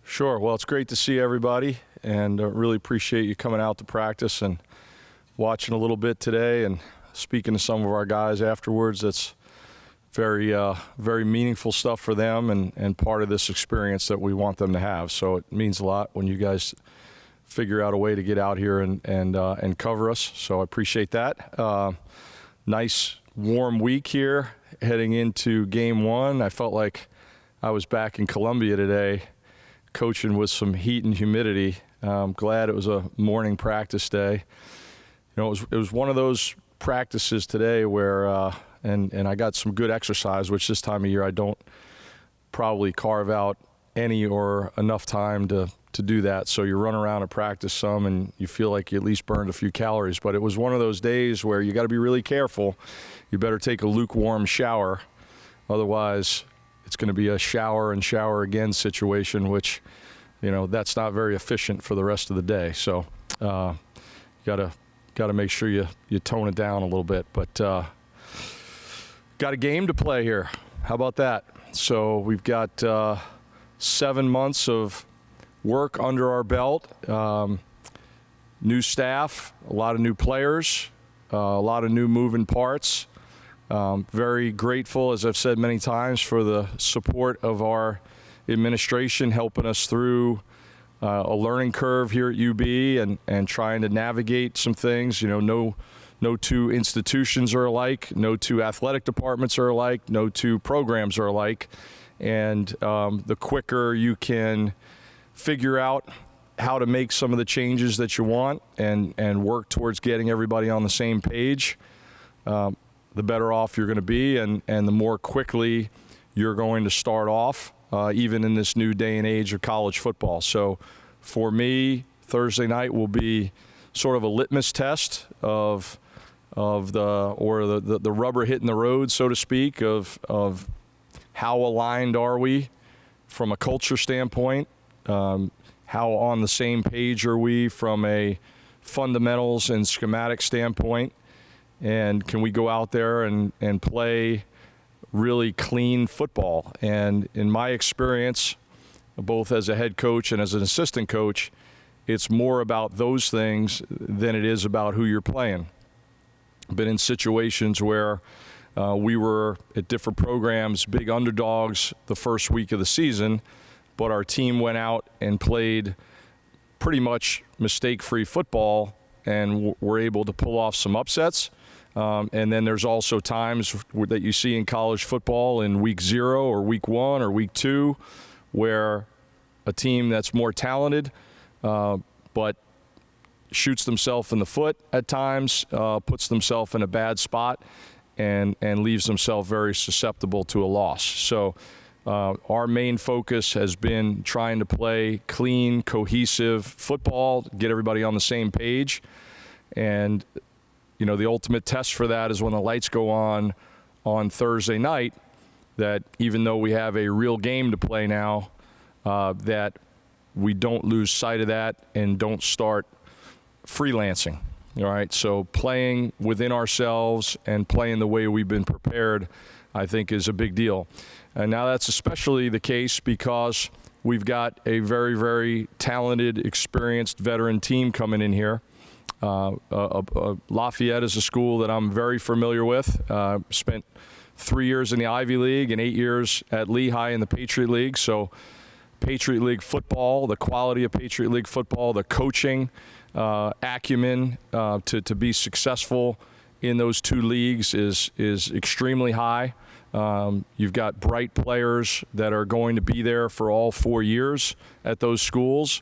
Sure. Well, it's great to see everybody, and really appreciate you coming out to practice and watching a little bit today and speaking to some of our guys afterwards. That's very, very meaningful stuff for them and part of this experience that we want them to have. So it means a lot when you guys figure out a way to get out here and cover us. So I appreciate that. Nice warm week here heading into game one. I felt like I was back in Columbia today coaching with some heat and humidity. I'm glad it was a morning practice day. You know, it was one of those practices today where and I got some good exercise, which this time of year I don't probably carve out any or enough time to do that. So you run around and practice some and you feel like you at least burned a few calories. But it was one of those days where you got to be really careful. You better take a lukewarm shower. Otherwise, it's going to be a shower and shower again situation, which, you know, that's not very efficient for the rest of the day. So you got to make sure you tone it down a little bit. But got a game to play here. How about that? So we've got 7 months of work under our belt, new staff, a lot of new players, a lot of new moving parts. Very grateful, as I've said many times, for the support of our administration helping us through a learning curve here at UB and trying to navigate some things. You know, no two institutions are alike, no two athletic departments are alike, no two programs are alike. And the quicker you can figure out how to make some of the changes that you want and work towards getting everybody on the same page, the better off you're going to be, and the more quickly you're going to start off, even in this new day and age of college football. So for me, Thursday night will be sort of a litmus test of the rubber hitting the road, so to speak, of how aligned are we from a culture standpoint, how on the same page are we from a fundamentals and schematic standpoint, and can we go out there and play really clean football. And in my experience, both as a head coach and as an assistant coach, it's more about those things than it is about who you're playing. I've been in situations where we were at different programs, big underdogs the first week of the season, but our team went out and played pretty much mistake-free football and were able to pull off some upsets. And then there's also times that you see in college football in week 0 or week 1 or week 2 where a team that's more talented but shoots themselves in the foot at times, puts themselves in a bad spot, and leaves themselves very susceptible to a loss. So our main focus has been trying to play clean, cohesive football, get everybody on the same page. And, you know, the ultimate test for that is when the lights go on Thursday night, that even though we have a real game to play now, that we don't lose sight of that and don't start freelancing. All right, so playing within ourselves and playing the way we've been prepared, I think, is a big deal. And now that's especially the case because we've got a very, very talented, experienced veteran team coming in here. Lafayette is a school that I'm very familiar with. Spent 3 years in the Ivy League and 8 years at Lehigh in the Patriot League. So Patriot League football, the quality of Patriot League football, the coaching acumen to be successful in those two leagues is extremely high. You've got bright players that are going to be there for all 4 years at those schools.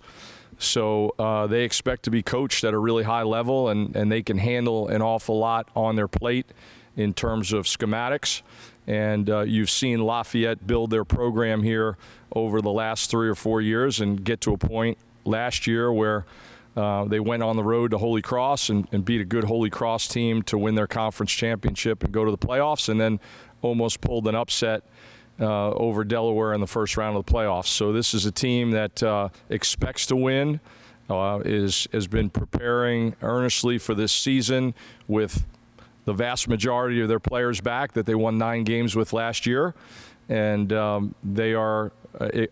So they expect to be coached at a really high level, and they can handle an awful lot on their plate in terms of schematics. And you've seen Lafayette build their program here over the last 3 or 4 years and get to a point last year where they went on the road to Holy Cross and beat a good Holy Cross team to win their conference championship and go to the playoffs, and then almost pulled an upset over Delaware in the first round of the playoffs. So this is a team that expects to win, has been preparing earnestly for this season with the vast majority of their players back that they won 9 games with last year. And they are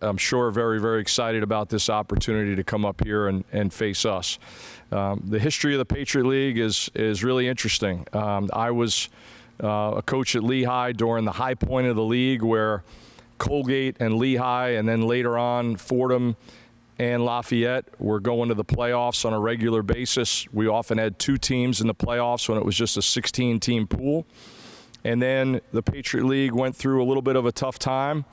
I'm sure very, very excited about this opportunity to come up here and face us. The history of the Patriot League is really interesting. I was a coach at Lehigh during the high point of the league, where Colgate and Lehigh, and then later on Fordham and Lafayette were going to the playoffs on a regular basis. We often had 2 teams in the playoffs when it was just a 16-team pool. And then the Patriot League went through a little bit of a tough time.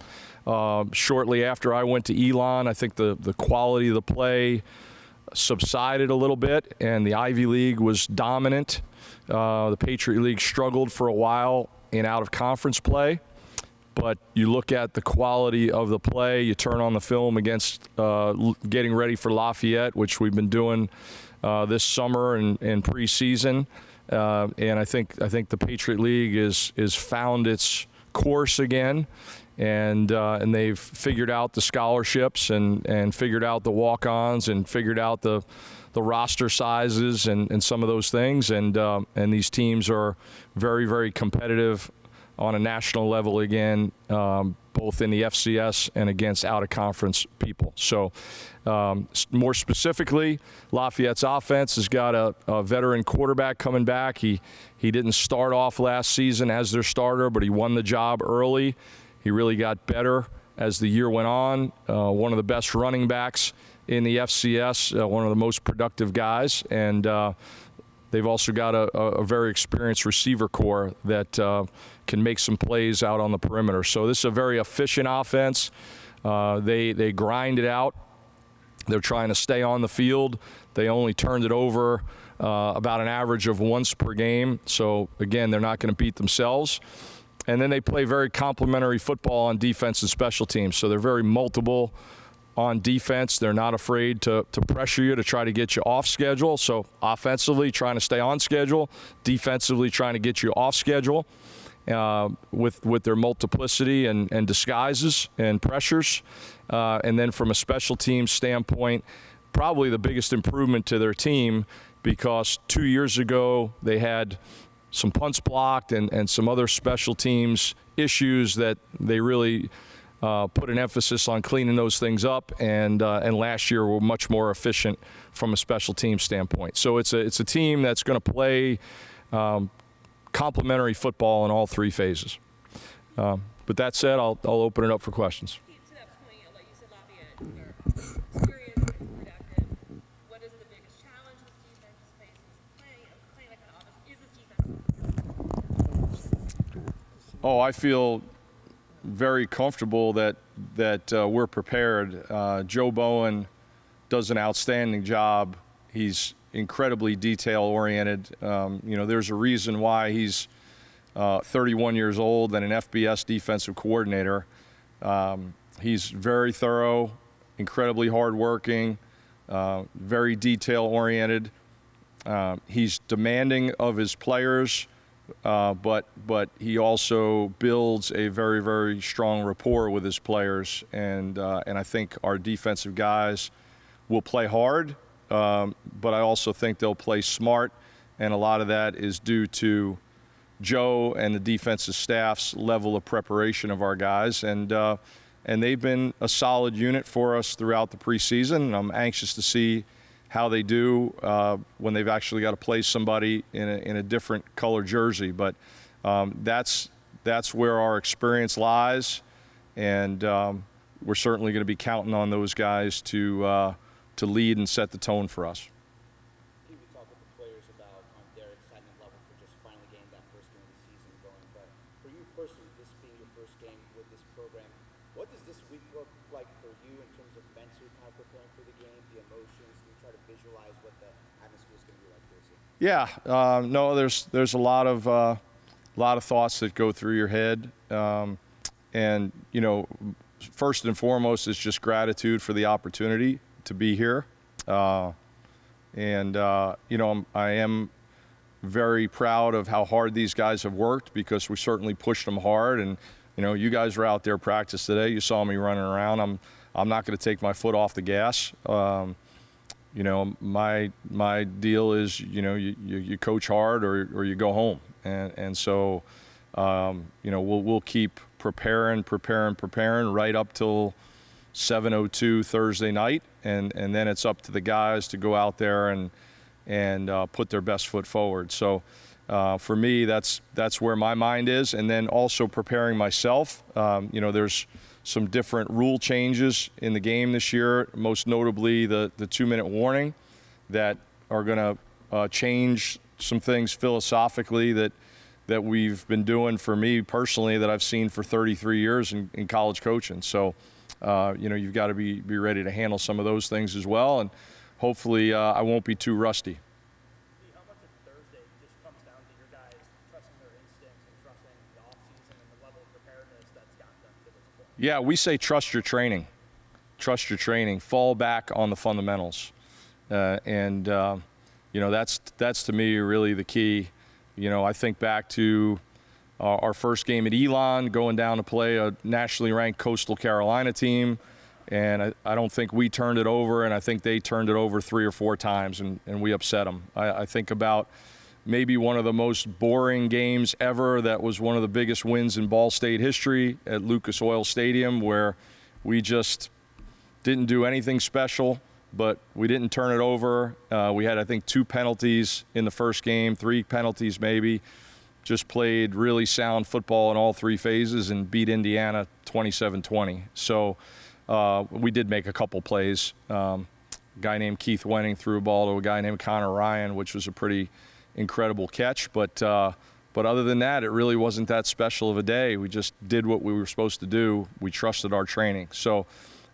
Shortly after I went to Elon, I think the quality of the play subsided a little bit, and the Ivy League was dominant. The Patriot League struggled for a while in out-of-conference play. But you look at the quality of the play, you turn on the film against getting ready for Lafayette, which we've been doing this summer and preseason. And I think the Patriot League is found its course again, and they've figured out the scholarships and figured out the walk-ons and figured out the roster sizes and some of those things. And these teams are very, very competitive on a national level again, both in the FCS and against out-of-conference people. So more specifically, Lafayette's offense has got a veteran quarterback coming back. He didn't start off last season as their starter, but he won the job early. He really got better as the year went on. One of the best running backs in the FCS, one of the most productive guys, and they've also got a very experienced receiver core that can make some plays out on the perimeter. So this is a very efficient offense. They grind it out. They're trying to stay on the field. They only turned it over about an average of once per game. So, again, they're not going to beat themselves. And then they play very complementary football on defense and special teams. So they're very multiple on defense. They're not afraid to pressure you, to try to get you off schedule. So offensively, trying to stay on schedule. Defensively, trying to get you off schedule with their multiplicity and disguises and pressures. And then from a special teams standpoint, probably the biggest improvement to their team, because 2 years ago they had some punts blocked and some other special teams issues that they really put an emphasis on cleaning those things up, and last year were much more efficient from a special team standpoint. So it's a team that's going to play complementary football in all 3 phases. But that said, I'll open it up for questions. To that point, like you said, Lafayette, they're experienced and productive. What is the biggest challenge this defense faces playing that kind of offense? Is this defense? Oh, I feel very comfortable that we're prepared. Joe Bowen does an outstanding job. He's incredibly detail-oriented. There's a reason why he's 31 years old and an FBS defensive coordinator. He's very thorough, incredibly hardworking, very detail-oriented. He's demanding of his players, but he also builds a very, very strong rapport with his players, and I think our defensive guys will play hard, but I also think they'll play smart, and a lot of that is due to Joe and the defensive staff's level of preparation of our guys, and they've been a solid unit for us throughout the preseason, and I'm anxious to see how they do when they've actually got to play somebody in a different color jersey. But that's where our experience lies, and we're certainly going to be counting on those guys to lead and set the tone for us. You talk with the players about their excitement level for just finally getting that first game of the season going. But for you personally, this being your first game with this program, what does this week look like for you in terms of mentally kind of preparing for the game, the emotions? Do you try to visualize what the atmosphere is going to be like this year? Yeah, no, there's a lot of thoughts that go through your head, and first and foremost is just gratitude for the opportunity to be here, I am very proud of how hard these guys have worked, because we certainly pushed them hard, and you guys were out there practice today. You saw me running around. I'm not going to take my foot off the gas. My deal is you coach hard or you go home, and so we'll keep preparing right up till 7:02 Thursday night, and then it's up to the guys to go out there and put their best foot forward. So for me, that's where my mind is, and then also preparing myself. There's some different rule changes in the game this year, most notably the 2-minute warning that are going to change some things philosophically that we've been doing for me personally that I've seen for 33 years in college coaching. So, you've got to be ready to handle some of those things as well, and hopefully I won't be too rusty. How much of Thursday just comes down to your guys trusting their instincts and trusting the offseason and the level of preparedness that's gotten them to this point? Yeah, we say trust your training. Trust your training. Fall back on the fundamentals. That's to me really the key. I think back to our first game at Elon, going down to play a nationally ranked Coastal Carolina team, and I don't think we turned it over, and I think they turned it over 3 or 4 times, and we upset them. I think about maybe one of the most boring games ever that was one of the biggest wins in Ball State history at Lucas Oil Stadium, where we just didn't do anything special, but we didn't turn it over. We had, I think, 2 penalties in the first game, 3 penalties maybe. Just played really sound football in all 3 phases and beat Indiana 27-20. So we did make a couple plays. A guy named Keith Wenning threw a ball to a guy named Connor Ryan, which was a pretty incredible catch. But other than that, it really wasn't that special of a day. We just did what we were supposed to do. We trusted our training. So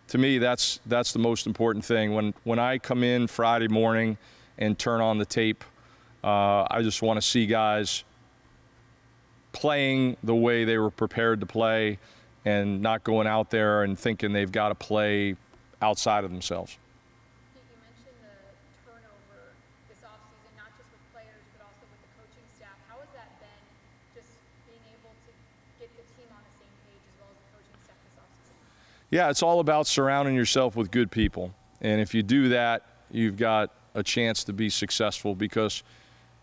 to me, that's the most important thing. When I come in Friday morning and turn on the tape, I just want to see guys playing the way they were prepared to play and not going out there and thinking they've got to play outside of themselves. You mentioned the turnover this offseason, not just with players, but also with the coaching staff. How has that been, just being able to get the team on the same page as well as the coaching staff this offseason? Yeah, it's all about surrounding yourself with good people. And if you do that, you've got a chance to be successful, because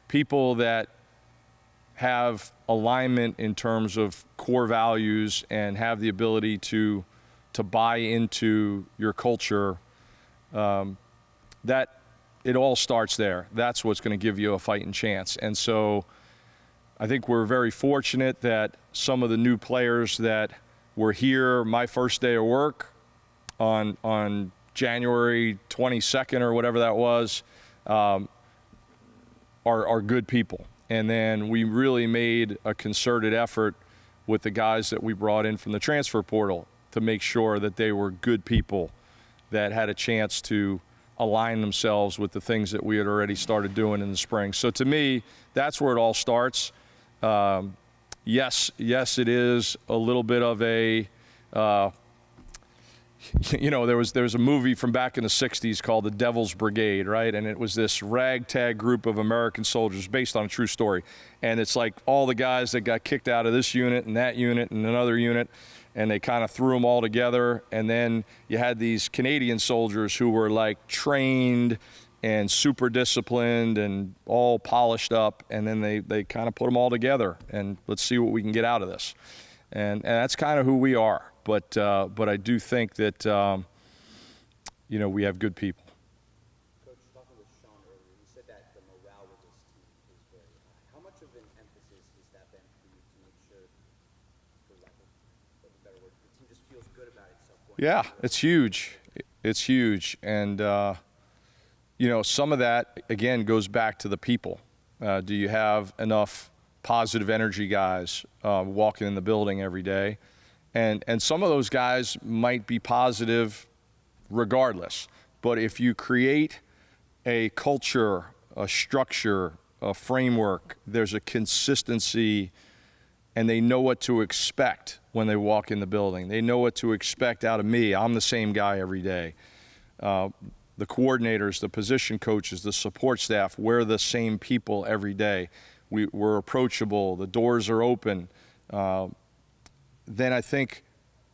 people that have alignment in terms of core values and have the ability to buy into your culture, that it all starts there. That's what's going to give you a fighting chance. And so I think we're very fortunate that some of the new players that were here my first day of work on January 22nd or whatever that was, are good people. And then we really made a concerted effort with the guys that we brought in from the transfer portal to make sure that they were good people that had a chance to align themselves with the things that we had already started doing in the spring. So to me, that's where it all starts. Yes, it is a little bit of a, there was a movie from back in the 60s called The Devil's Brigade, right? And it was this ragtag group of American soldiers based on a true story. And it's like all the guys that got kicked out of this unit and that unit and another unit, and they kind of threw them all together. And then you had these Canadian soldiers who were like trained and super disciplined and all polished up, and then they kind of put them all together, and let's see what we can get out of this. And that's kind of who we are. But I do think that, we have good people. Coach, talking with Sean earlier, you said that the morale with this team is very high. How much of an emphasis has that been for you to make sure, for lack of a better word, the team just feels good about itself? Yeah, it's huge. It's huge. And, some of that, again, goes back to the people. Do you have enough positive energy guys walking in the building every day? And some of those guys might be positive regardless. But if you create a culture, a structure, a framework, there's a consistency, and they know what to expect when they walk in the building. They know what to expect out of me. I'm the same guy every day. The coordinators, the position coaches, the support staff, we're the same people every day. We're approachable. The doors are open. Then I think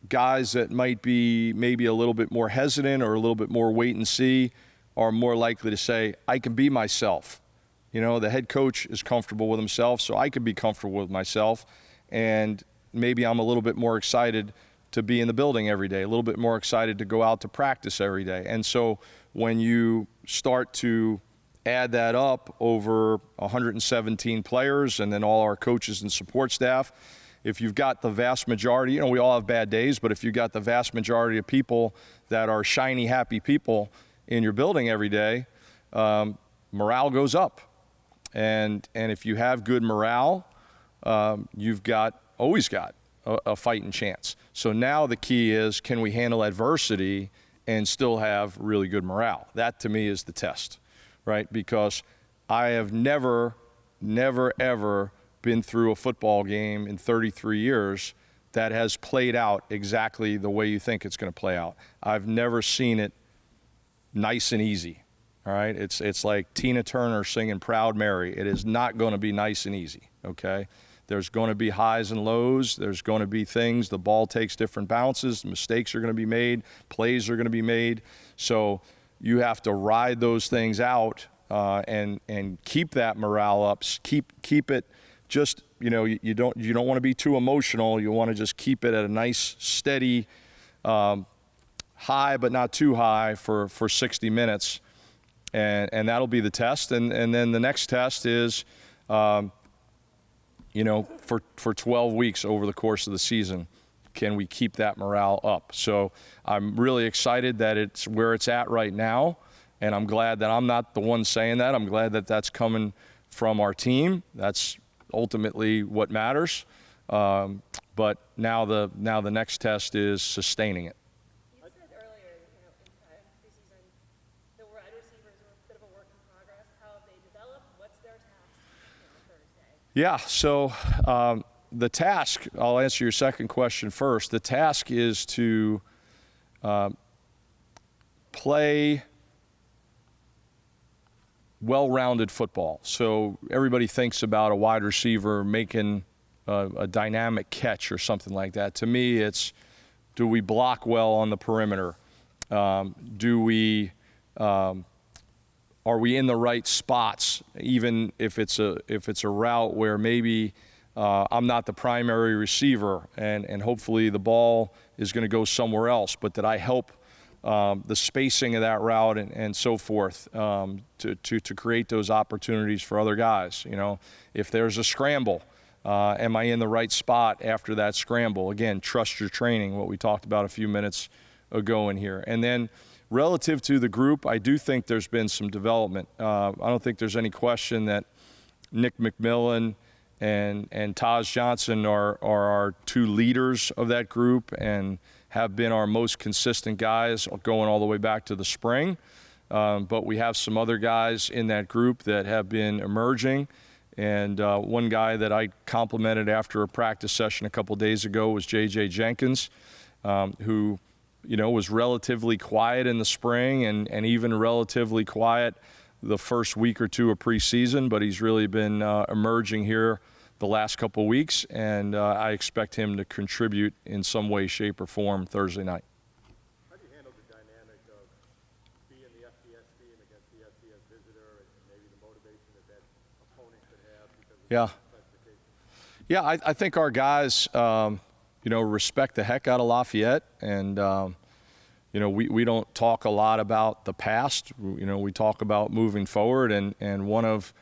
guys that might be maybe a little bit more hesitant or a little bit more wait and see are more likely to say, I can be myself. The head coach is comfortable with himself, so I can be comfortable with myself. And maybe I'm a little bit more excited to be in the building every day, a little bit more excited to go out to practice every day. And so when you start to add that up over 117 players and then all our coaches and support staff, if you've got the vast majority, you know, we all have bad days, but if you've got the vast majority of people that are shiny, happy people in your building every day, morale goes up. And if you have good morale, you've always got a fighting chance. So now the key is, can we handle adversity and still have really good morale? That to me is the test, right? Because I have never, ever been through a football game in 33 years that has played out exactly the way you think it's going to play out. I've never seen it nice and easy. All right, it's like Tina Turner singing Proud Mary. It is not going to be nice and easy, okay? There's going to be highs and lows. There's going to be things. The ball takes different bounces. Mistakes are going to be made. Plays are going to be made. So you have to ride those things out and keep that morale up. Keep it just, you know, you don't want to be too emotional. You want to just keep it at a nice, steady high, but not too high for 60 minutes. And that'll be the test. And then the next test is, you know, for 12 weeks over the course of the season, can we keep that morale up? So I'm really excited that it's where it's at right now. And I'm glad that I'm not the one saying that. I'm glad that that's coming from our team. That's ultimately what matters. But now the next test is sustaining it. You said earlier, you know, in preseason, the wide receivers are a bit of a work in progress. How have they developed? What's their task on Thursday? Yeah, so the task, I'll answer your second question first. The task is to play well-rounded football. So everybody thinks about a wide receiver making a dynamic catch or something like that. To me, it's, do we block well on the perimeter? Are we in the right spots, even if it's a route where maybe I'm not the primary receiver and hopefully the ball is going to go somewhere else, but did I help the spacing of that route and so forth to create those opportunities for other guys? You know, if there's a scramble, am I in the right spot after that scramble? Again, trust your training, what we talked about a few minutes ago in here. And then relative to the group, I do think there's been some development. I don't think there's any question that Nick McMillan and Taj Johnson are our two leaders of that group and have been our most consistent guys going all the way back to the spring. But we have some other guys in that group that have been emerging. And one guy that I complimented after a practice session a couple days ago was J.J. Jenkins, who, you know, was relatively quiet in the spring and even relatively quiet the first week or two of preseason, but he's really been emerging here the last couple of weeks, and I expect him to contribute in some way, shape, or form Thursday night. How do you handle the dynamic of being the FBS team against the FCS visitor and maybe the motivation that opponent could have because of classification? Yeah, I think our guys, you know, respect the heck out of Lafayette, and you know, we don't talk a lot about the past. You know, we talk about moving forward, and one of,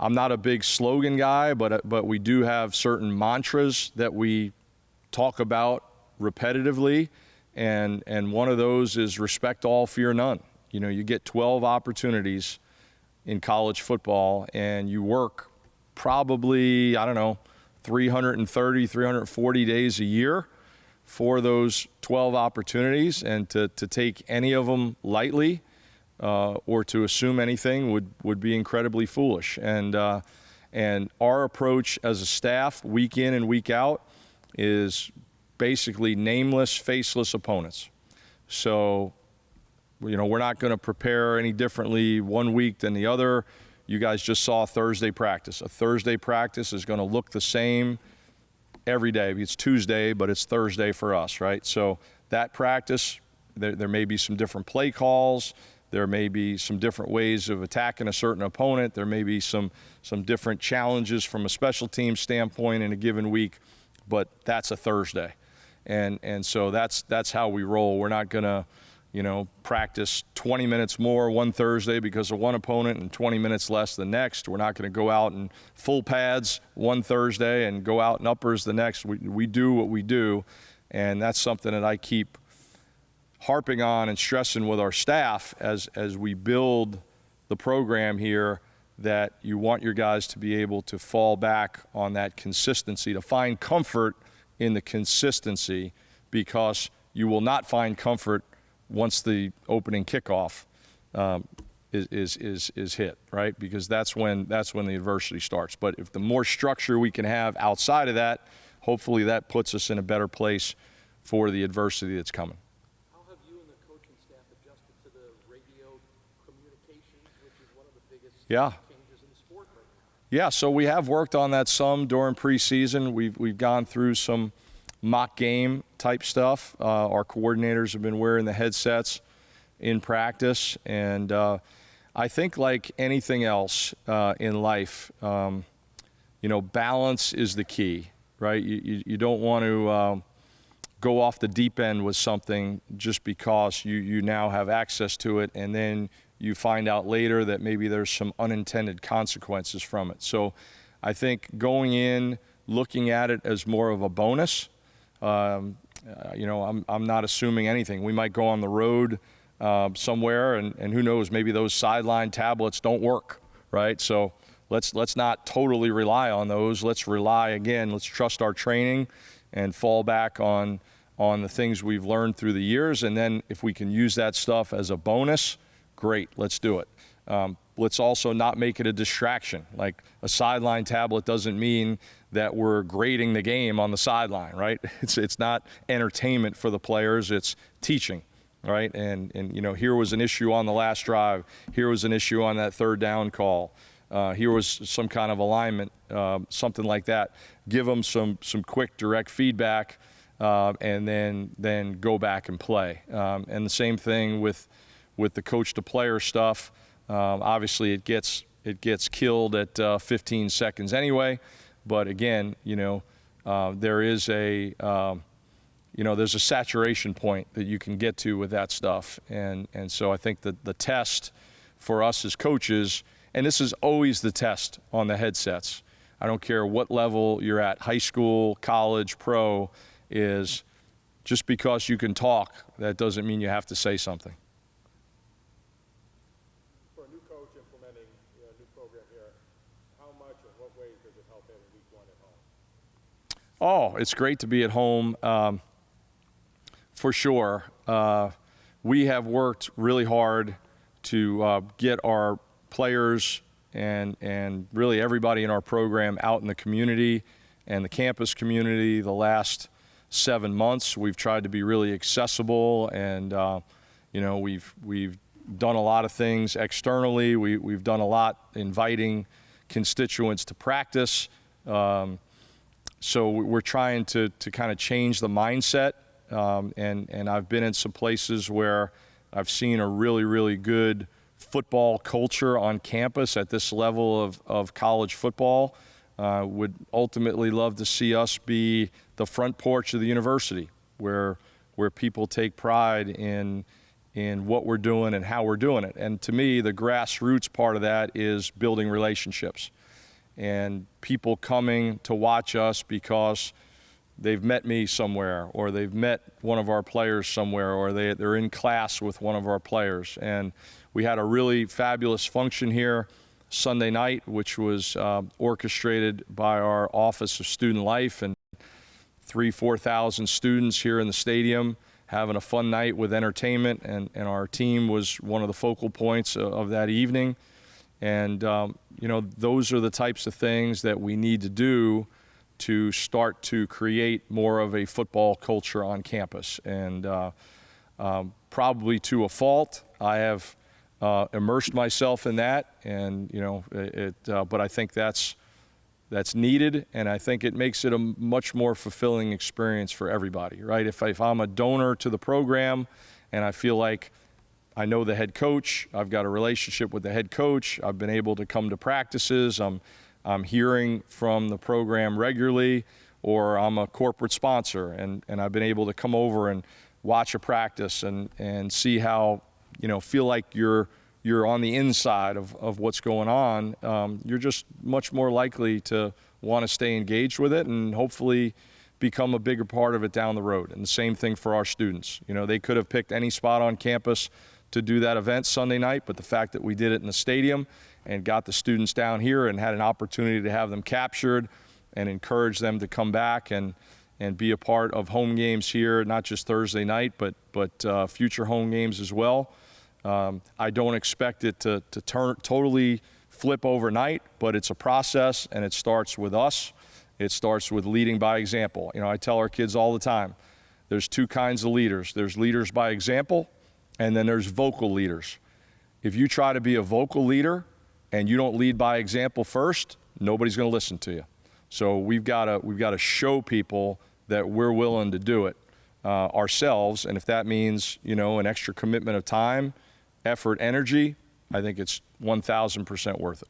I'm not a big slogan guy, but we do have certain mantras that we talk about repetitively, and one of those is respect all, fear none. You know, you get 12 opportunities in college football, and you work probably, I don't know, 330, 340 days a year for those 12 opportunities, and to take any of them lightly or to assume anything would be incredibly foolish. And our approach as a staff, week in and week out, is basically nameless, faceless opponents. So, you know, we're not going to prepare any differently one week than the other. You guys just saw Thursday practice. A Thursday practice is going to look the same every day. It's Tuesday, but it's Thursday for us, right? So that practice, there may be some different play calls. There may be some different ways of attacking a certain opponent. There may be some different challenges from a special team standpoint in a given week, but that's a Thursday. And so that's how we roll. We're not going to, practice 20 minutes more one Thursday because of one opponent and 20 minutes less the next. We're not going to go out in full pads one Thursday and go out in uppers the next. We do what we do, and that's something that I keep harping on and stressing with our staff as we build the program here, that you want your guys to be able to fall back on that consistency, to find comfort in the consistency, because you will not find comfort once the opening kickoff is hit, right? Because that's when the adversity starts. But if the more structure we can have outside of that, hopefully that puts us in a better place for the adversity that's coming. How have you and the coaching staff adjusted to the radio communications, which is one of the biggest changes in the sport right now? Yeah, so we have worked on that some during preseason. We've gone through some mock game type stuff. Our coordinators have been wearing the headsets in practice, and I think like anything else in life, balance is the key, right? You don't want to go off the deep end with something just because you now have access to it, and then you find out later that maybe there's some unintended consequences from it. So I think going in, looking at it as more of a bonus, I'm not assuming anything. We might go on the road somewhere, and who knows, maybe those sideline tablets don't work, right? So let's not totally rely on those. Let's trust our training and fall back on the things we've learned through the years. And then if we can use that stuff as a bonus, great, let's do it. Let's also not make it a distraction. Like a sideline tablet doesn't mean that we're grading the game on the sideline, right? It's not entertainment for the players, it's teaching, right? And here was an issue on the last drive. Here was an issue on that third down call. Here was some kind of alignment, something like that. Give them some quick, direct feedback, and then go back and play. And the same thing with the coach-to-player stuff. Obviously, it gets killed at 15 seconds anyway. But again, there is there's a saturation point that you can get to with that stuff. And so I think that the test for us as coaches, and this is always the test on the headsets, I don't care what level you're at, high school, college, pro, is just because you can talk, that doesn't mean you have to say something. For a new coach implementing a new program here, how much or what ways does it help having week one at home? Oh, it's great to be at home, for sure. We have worked really hard to get our players and really everybody in our program out in the community and the campus community the last 7 months. We've tried to be really accessible, and we've done a lot of things externally. We've done a lot inviting constituents to practice. So we're trying to kind of change the mindset, and I've been in some places where I've seen a really, really good football culture on campus at this level of college football. Would ultimately love to see us be the front porch of the university, where people take pride in what we're doing and how we're doing it. And to me, the grassroots part of that is building relationships and people coming to watch us because they've met me somewhere, or they've met one of our players somewhere, or they're in class with one of our players. And we had a really fabulous function here Sunday night, which was orchestrated by our Office of Student Life, and 4,000 students here in the stadium having a fun night with entertainment, and our team was one of the focal points of that evening. And those are the types of things that we need to do to start to create more of a football culture on campus. And probably to a fault, I have immersed myself in that, and but I think that's needed, and I think it makes it a much more fulfilling experience for everybody, right? If I'm a donor to the program and I feel like I know the head coach, I've got a relationship with the head coach, I've been able to come to practices, I'm hearing from the program regularly, or I'm a corporate sponsor, and I've been able to come over and watch a practice and see how, feel like you're on the inside of what's going on, you're just much more likely to want to stay engaged with it and hopefully become a bigger part of it down the road. And the same thing for our students. They could have picked any spot on campus to do that event Sunday night, but the fact that we did it in the stadium and got the students down here and had an opportunity to have them captured and encourage them to come back and be a part of home games here, not just Thursday night, but future home games as well. I don't expect it to totally flip overnight, but it's a process, and it starts with us. It starts with leading by example. I tell our kids all the time, there's two kinds of leaders. There's leaders by example, and then there's vocal leaders. If you try to be a vocal leader and you don't lead by example first, nobody's going to listen to you. So we've got to show people that we're willing to do it ourselves, and if that means an extra commitment of time, effort, energy, I think it's 1,000% worth it.